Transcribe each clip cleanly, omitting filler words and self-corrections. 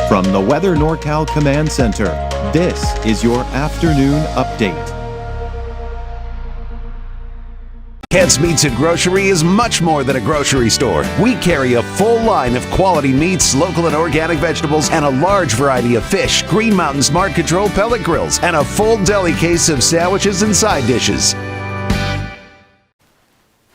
From the Weather NorCal Command Center, this is your afternoon update. Kent's Meats and Grocery is much more than a grocery store. We carry a full line of quality meats, local and organic vegetables, and a large variety of fish, Green Mountain Smart Control pellet grills, and a full deli case of sandwiches and side dishes.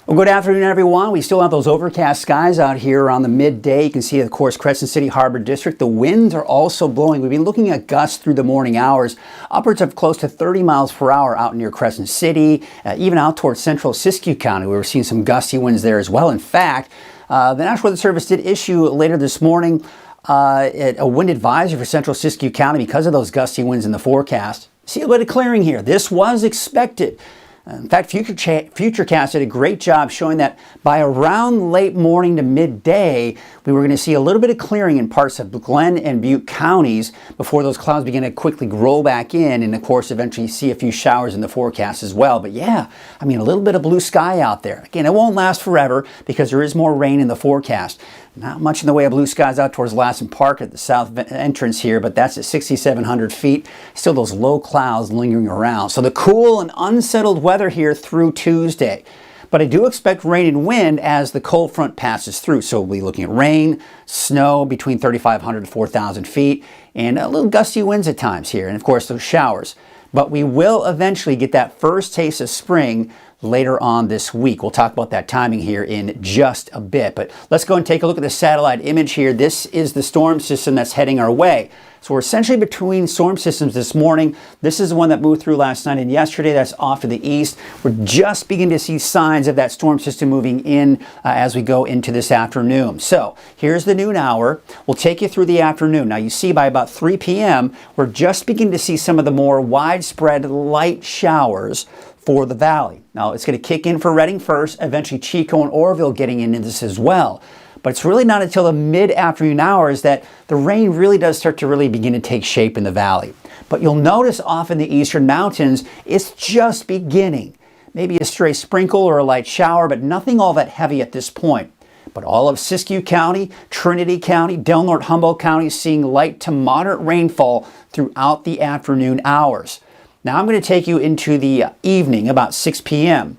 Well, good afternoon, everyone. We still have those overcast skies out here around the midday. You can see, of course, Crescent City Harbor District. The winds are also blowing. We've been looking at gusts through the morning hours, upwards of close to 30 miles per hour out near Crescent City, even out towards central Siskiyou County. We were seeing some gusty winds there as well. In fact, the National Weather Service did issue later this morning a wind advisory for central Siskiyou County because of those gusty winds in the forecast. See a bit of clearing here. This was expected. In fact, Futurecast did a great job showing that by around late morning to midday, we were going to see a little bit of clearing in parts of Glenn and Butte counties before those clouds begin to quickly roll back in, and of course eventually see a few showers in the forecast as well. But yeah, I mean, a little bit of blue sky out there. Again, it won't last forever because there is more rain in the forecast. Not much in the way of blue skies out towards Lassen Park at the south entrance here, but that's at 6,700 feet. Still those low clouds lingering around. So the cool and unsettled weather here through Tuesday. But I do expect rain and wind as the cold front passes through. So we'll be looking at rain, snow between 3,500 to 4,000 feet, and a little gusty winds at times here. And of course, those showers. But we will eventually get that first taste of spring later on this week. We'll talk about that timing here in just a bit. But let's go and take a look at the satellite image here. This is the storm system that's heading our way. So we're essentially between storm systems this morning. This is the one that moved through last night and yesterday. That's off to the east. We're just beginning to see signs of that storm system moving in as we go into this afternoon. So here's the noon hour. We'll take you through the afternoon. Now you see by about 3 p.m., we're just beginning to see some of the more widespread light showers for the valley. Now it's going to kick in for Redding first, eventually Chico and Oroville getting into this as well. But it's really not until the mid-afternoon hours that the rain really does start to really begin to take shape in the valley. But you'll notice off in the eastern mountains, it's just beginning. Maybe a stray sprinkle or a light shower, but nothing all that heavy at this point. But all of Siskiyou County, Trinity County, Del Norte, Humboldt County seeing light to moderate rainfall throughout the afternoon hours. Now I'm going to take you into the evening, about 6 p.m.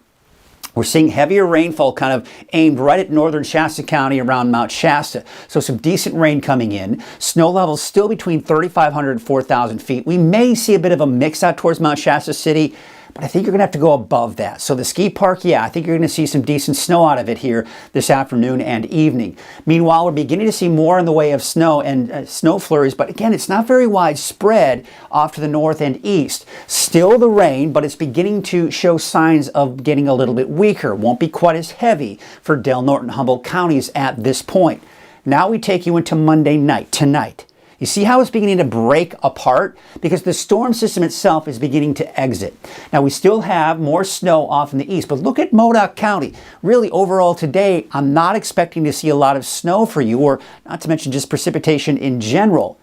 We're seeing heavier rainfall kind of aimed right at northern Shasta County around Mount Shasta. So some decent rain coming in. Snow levels still between 3,500 and 4,000 feet. We may see a bit of a mix out towards Mount Shasta City, but I think you're going to have to go above that. So the ski park, yeah, I think you're going to see some decent snow out of it here this afternoon and evening. Meanwhile, we're beginning to see more in the way of snow and snow flurries, but again, it's not very widespread off to the north and east. Still the rain, but it's beginning to show signs of getting a little bit weaker. Won't be quite as heavy for Del Norte and Humboldt counties at this point. Now we take you into Monday night, tonight. You see how it's beginning to break apart? Because the storm system itself is beginning to exit. Now we still have more snow off in the east, but look at Modoc County. Really overall today, I'm not expecting to see a lot of snow for you, or not to mention just precipitation in general.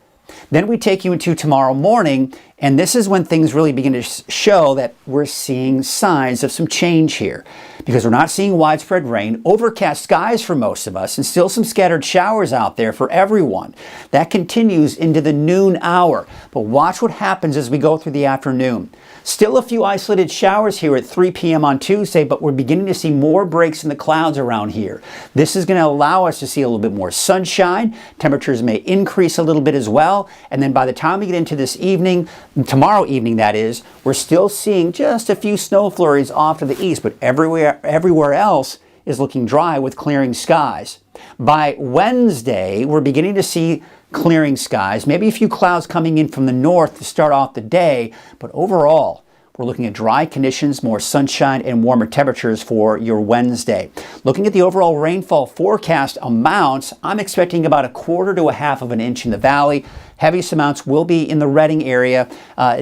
Then we take you into tomorrow morning, and this is when things really begin to show that we're seeing signs of some change here. Because we're not seeing widespread rain, overcast skies for most of us, and still some scattered showers out there for everyone. That continues into the noon hour. But watch what happens as we go through the afternoon. Still a few isolated showers here at 3 p.m. on Tuesday, but we're beginning to see more breaks in the clouds around here. This is going to allow us to see a little bit more sunshine. Temperatures may increase a little bit as well. And then by the time we get into this evening, tomorrow evening that is, we're still seeing just a few snow flurries off to the east, but everywhere else is looking dry with clearing skies. By Wednesday, we're beginning to see clearing skies, maybe a few clouds coming in from the north to start off the day, but overall, we're looking at dry conditions, more sunshine, and warmer temperatures for your Wednesday. Looking at the overall rainfall forecast amounts, I'm expecting about 1/4 to 1/2 of an inch in the valley. Heaviest amounts will be in the Redding area,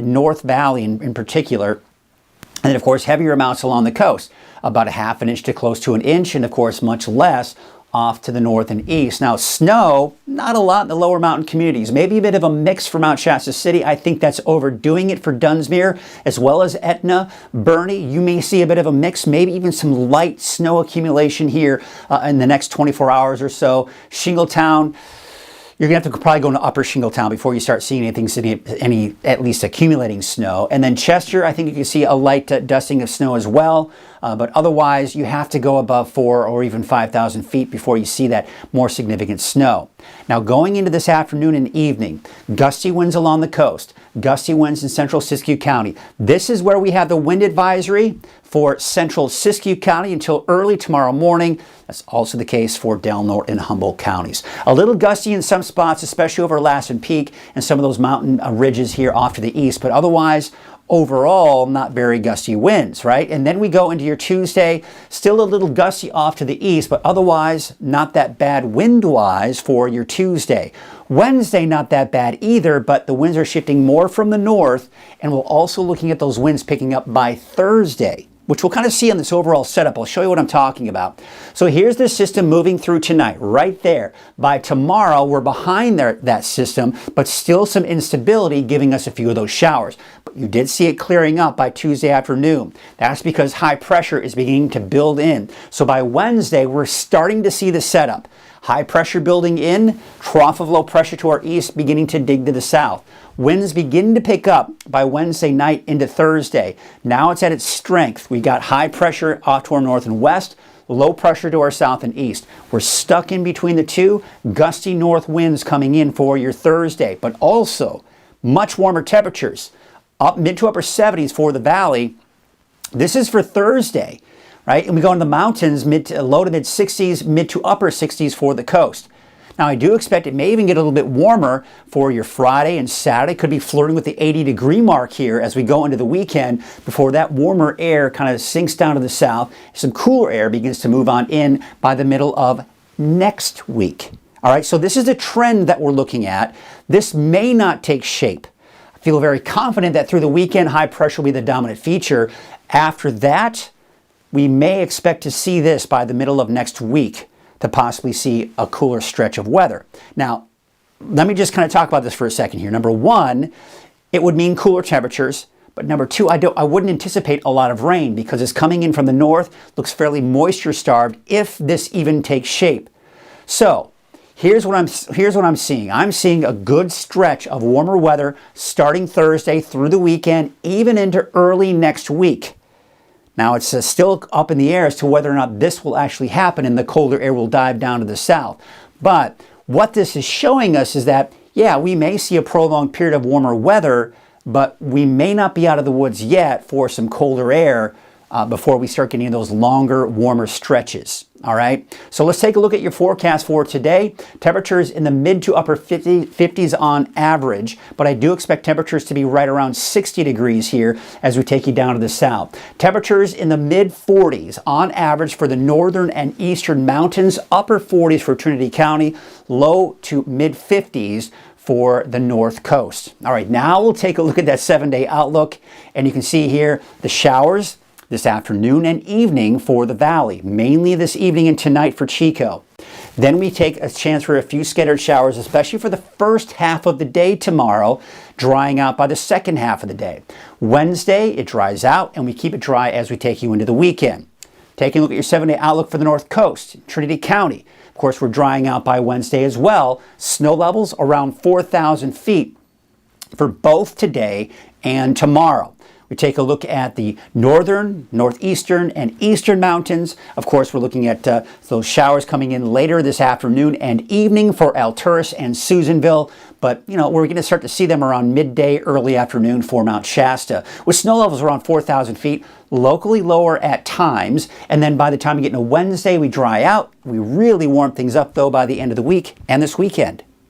North Valley in particular. And then, of course, heavier amounts along the coast, about 1/2 an inch to close to an inch, and of course, much less off to the north and east. Now, snow, not a lot in the lower mountain communities. Maybe a bit of a mix for Mount Shasta City. I think that's overdoing it for Dunsmuir, as well as Etna, Bernie. You may see a bit of a mix, maybe even some light snow accumulation here in the next 24 hours or so. Shingletown, You're going to have to probably go into Upper Shingletown before you start seeing any at least accumulating snow. And then Chester, I think you can see a light dusting of snow as well. But otherwise, you have to go above 4 or even 5,000 feet before you see that more significant snow. Now, going into this afternoon and evening, gusty winds along the coast, gusty winds in central Siskiyou County. This is where we have the wind advisory for central Siskiyou County until early tomorrow morning. That's also the case for Del Norte and Humboldt counties. A little gusty in some spots, especially over Lassen Peak and some of those mountain ridges here off to the east, but otherwise, overall, not very gusty winds, right? And then we go into your Tuesday, still a little gusty off to the east, but otherwise not that bad wind-wise for your Tuesday. Wednesday, not that bad either, but the winds are shifting more from the north, and we're also looking at those winds picking up by Thursday, which we'll kind of see on this overall setup. I'll show you what I'm talking about. So here's the system moving through tonight, right there. By tomorrow, we're behind that system, but still some instability giving us a few of those showers. But you did see it clearing up by Tuesday afternoon. That's because high pressure is beginning to build in. So by Wednesday, we're starting to see the setup. High pressure building in, trough of low pressure to our east beginning to dig to the south. Winds begin to pick up by Wednesday night into Thursday. Now it's at its strength. We got high pressure off to our north and west, low pressure to our south and east. We're stuck in between the two, gusty north winds coming in for your Thursday, but also much warmer temperatures, up mid to upper 70s for the valley. This is for Thursday, right? And we go into the mountains, low to mid 60s, mid to upper 60s for the coast. Now, I do expect it may even get a little bit warmer for your Friday and Saturday. Could be flirting with the 80-degree mark here as we go into the weekend before that warmer air kind of sinks down to the south. Some cooler air begins to move on in by the middle of next week. All right, so this is the trend that we're looking at. This may not take shape. I feel very confident that through the weekend, high pressure will be the dominant feature. After that, we may expect to see this by the middle of next week, to possibly see a cooler stretch of weather. Now, let me just kind of talk about this for a second here. Number one, it would mean cooler temperatures. But number two, I wouldn't anticipate a lot of rain because it's coming in from the north, looks fairly moisture starved if this even takes shape. So here's what I'm seeing. I'm seeing a good stretch of warmer weather starting Thursday through the weekend, even into early next week. Now, it's still up in the air as to whether or not this will actually happen and the colder air will dive down to the south. But what this is showing us is that, yeah, we may see a prolonged period of warmer weather, but we may not be out of the woods yet for some colder air before we start getting those longer, warmer stretches. All right, so let's take a look at your forecast for today. Temperatures in the mid to upper 50s on average, but I do expect temperatures to be right around 60 degrees here as we take you down to the south. Temperatures in the mid 40s on average for the northern and eastern mountains, upper 40s for Trinity County, low to mid 50s for the north coast. All right, now we'll take a look at that 7-day outlook, and you can see here the showers this afternoon and evening for the valley, mainly this evening and tonight for Chico. Then we take a chance for a few scattered showers, especially for the first half of the day tomorrow, drying out by the second half of the day. Wednesday, it dries out, and we keep it dry as we take you into the weekend. Taking a look at your 7-day outlook for the north coast, Trinity County. Of course, we're drying out by Wednesday as well. Snow levels around 4,000 feet for both today and tomorrow. We take a look at the northern, northeastern, and eastern mountains. Of course, we're looking at those showers coming in later this afternoon and evening for Alturas and Susanville. But, you know, we're going to start to see them around midday, early afternoon for Mount Shasta, with snow levels around 4,000 feet, locally lower at times. And then by the time we get into Wednesday, we dry out. We really warm things up, though, by the end of the week and this weekend.